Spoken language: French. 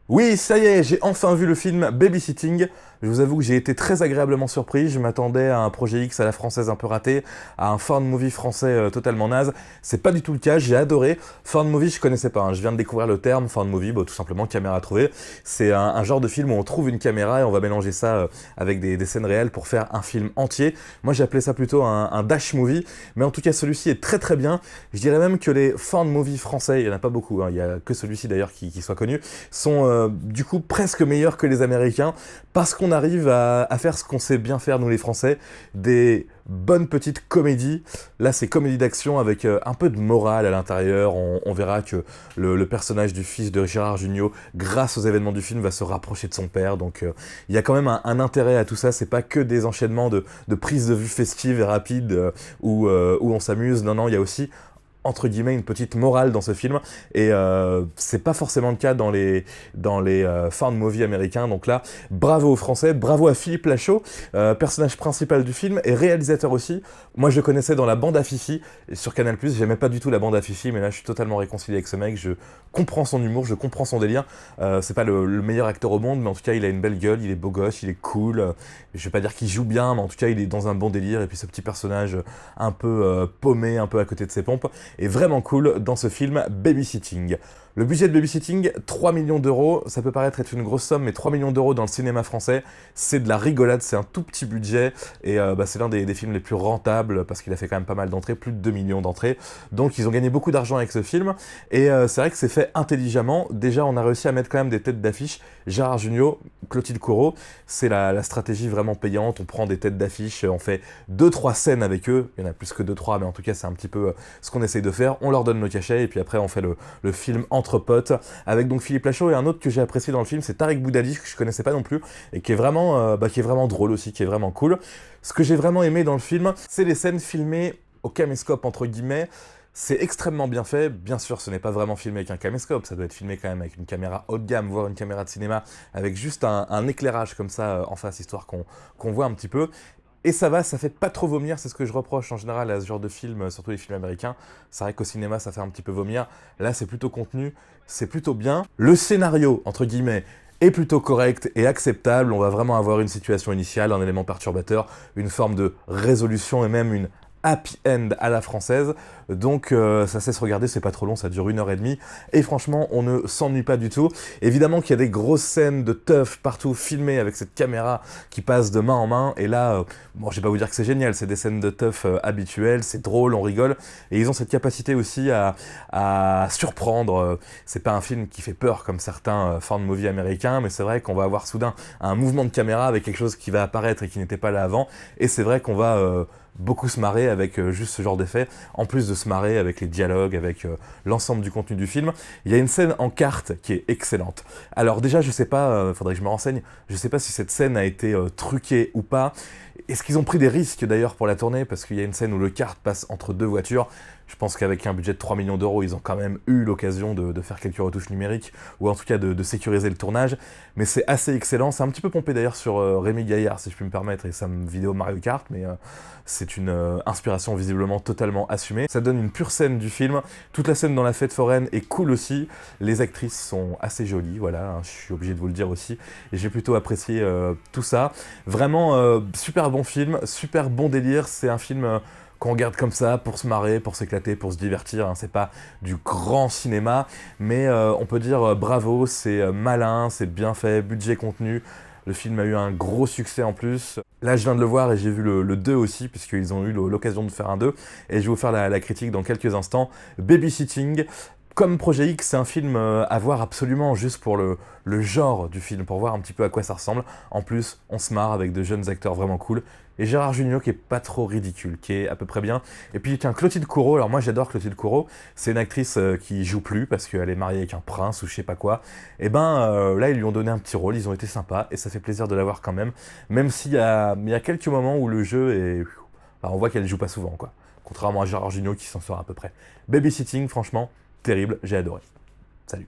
Oui, ça y est, j'ai enfin vu le film Babysitting. Je vous avoue que j'ai été très agréablement surpris. Je m'attendais à un projet X à la française un peu raté, à un found movie français totalement naze. C'est pas du tout le cas, j'ai adoré. Found movie, je connaissais pas, hein. Je viens de découvrir le terme. Found movie, tout simplement caméra trouvée. C'est un genre de film où on trouve une caméra et on va mélanger ça avec des scènes réelles pour faire un film entier. Moi j'ai appelé ça plutôt un dash movie, mais en tout cas celui-ci est très très bien. Je dirais même que les found movies français, il y en a pas beaucoup, hein. Il y a que celui-ci d'ailleurs qui soit connu, sont du coup presque meilleurs que les Américains, parce qu'on arrive à faire ce qu'on sait bien faire nous les Français, des bonnes petites comédies. Là c'est comédie d'action avec un peu de morale à l'intérieur. On verra que le personnage du fils de Gérard Jugnot, grâce aux événements du film, va se rapprocher de son père, donc il y a quand même un intérêt à tout ça. C'est pas que des enchaînements de prises de vue festives et rapides où on s'amuse. Non, il y a aussi entre guillemets une petite morale dans ce film, et c'est pas forcément le cas dans les found movies américains. Donc là, bravo aux Français, bravo à Philippe Lachaud, personnage principal du film et réalisateur aussi. Moi je le connaissais dans la bande à Fifi sur Canal+, j'aimais pas du tout la bande à Fifi, mais là je suis totalement réconcilié avec ce mec. Je comprends son humour, je comprends son délire. C'est pas le meilleur acteur au monde, mais en tout cas il a une belle gueule, il est beau gosse, il est cool. Je vais pas dire qu'il joue bien, mais en tout cas il est dans un bon délire, et puis ce petit personnage un peu paumé, un peu à côté de ses pompes, est vraiment cool dans ce film Babysitting. Le budget de Babysitting, 3 millions d'euros, ça peut paraître être une grosse somme, mais 3 millions d'euros dans le cinéma français, c'est de la rigolade, c'est un tout petit budget, et c'est l'un des films les plus rentables, parce qu'il a fait quand même pas mal d'entrées, plus de 2 millions d'entrées, donc ils ont gagné beaucoup d'argent avec ce film, et c'est vrai que c'est fait intelligemment. Déjà on a réussi à mettre quand même des têtes d'affiche, Gérard Jugnot, Clotilde Corot, c'est la stratégie vraiment payante. On prend des têtes d'affiche, on fait 2-3 scènes avec eux, il y en a plus que 2-3, mais en tout cas c'est un petit peu ce qu'on essaye de faire, on leur donne le cachet, et puis après on fait le film entre potes, avec donc Philippe Lachaud, et un autre que j'ai apprécié dans le film, c'est Tarek Boudali, que je connaissais pas non plus, et qui est vraiment drôle aussi, qui est vraiment cool. Ce que j'ai vraiment aimé dans le film, c'est les scènes filmées au caméscope entre guillemets. C'est extrêmement bien fait. Bien sûr, ce n'est pas vraiment filmé avec un caméscope, ça doit être filmé quand même avec une caméra haut de gamme, voire une caméra de cinéma, avec juste un éclairage comme ça en face, histoire qu'on voit un petit peu. Et ça va, ça fait pas trop vomir, c'est ce que je reproche en général à ce genre de film, surtout les films américains. C'est vrai qu'au cinéma, ça fait un petit peu vomir. Là, c'est plutôt contenu, c'est plutôt bien. Le scénario, entre guillemets, est plutôt correct et acceptable. On va vraiment avoir une situation initiale, un élément perturbateur, une forme de résolution et même une happy end à la française, donc ça cesse regarder, c'est pas trop long, ça dure 1h30, et franchement on ne s'ennuie pas du tout. Évidemment qu'il y a des grosses scènes de teuf partout filmées avec cette caméra qui passe de main en main, et là, bon je vais pas vous dire que c'est génial, c'est des scènes de teuf habituelles, c'est drôle, on rigole, et ils ont cette capacité aussi à surprendre. C'est pas un film qui fait peur comme certains found movie américains, mais c'est vrai qu'on va avoir soudain un mouvement de caméra avec quelque chose qui va apparaître et qui n'était pas là avant, et c'est vrai qu'on va beaucoup se marrer avec juste ce genre d'effet, en plus de se marrer avec les dialogues, avec l'ensemble du contenu du film. Il y a une scène en carte qui est excellente. Alors déjà, je sais pas, faudrait que je me renseigne, je sais pas si cette scène a été truquée ou pas. Est-ce qu'ils ont pris des risques d'ailleurs pour la tourner, parce qu'il y a une scène où le kart passe entre deux voitures. Je pense qu'avec un budget de 3 millions d'euros, ils ont quand même eu l'occasion de faire quelques retouches numériques, ou en tout cas de sécuriser le tournage, mais c'est assez excellent. C'est un petit peu pompé d'ailleurs sur Rémi Gaillard, si je puis me permettre, et sa vidéo Mario Kart, mais c'est une inspiration visiblement totalement assumée. Ça donne une pure scène du film. Toute la scène dans la fête foraine est cool aussi. Les actrices sont assez jolies, voilà, hein, je suis obligé de vous le dire aussi, et j'ai plutôt apprécié tout ça. Vraiment, super bon film, super bon délire. C'est un film qu'on regarde comme ça, pour se marrer, pour s'éclater, pour se divertir, hein. C'est pas du grand cinéma, mais on peut dire bravo, c'est malin, c'est bien fait, budget contenu. Le film a eu un gros succès en plus. Là, je viens de le voir et j'ai vu le 2 aussi, puisqu'ils ont eu l'occasion de faire un 2. Et je vais vous faire la critique dans quelques instants. Babysitting. Comme Projet X, c'est un film à voir absolument juste pour le genre du film, pour voir un petit peu à quoi ça ressemble. En plus, on se marre avec de jeunes acteurs vraiment cool. Et Gérard Jugnot qui est pas trop ridicule, qui est à peu près bien. Et puis tiens, Clotilde Corot, alors moi j'adore Clotilde Corot, c'est une actrice qui joue plus parce qu'elle est mariée avec un prince ou je sais pas quoi. Et là ils lui ont donné un petit rôle, ils ont été sympas et ça fait plaisir de la voir quand même. Même s'il y a quelques moments où le jeu est... on voit qu'elle joue pas souvent quoi. Contrairement à Gérard Jugnot qui s'en sort à peu près. Babysitting, franchement, terrible, j'ai adoré. Salut.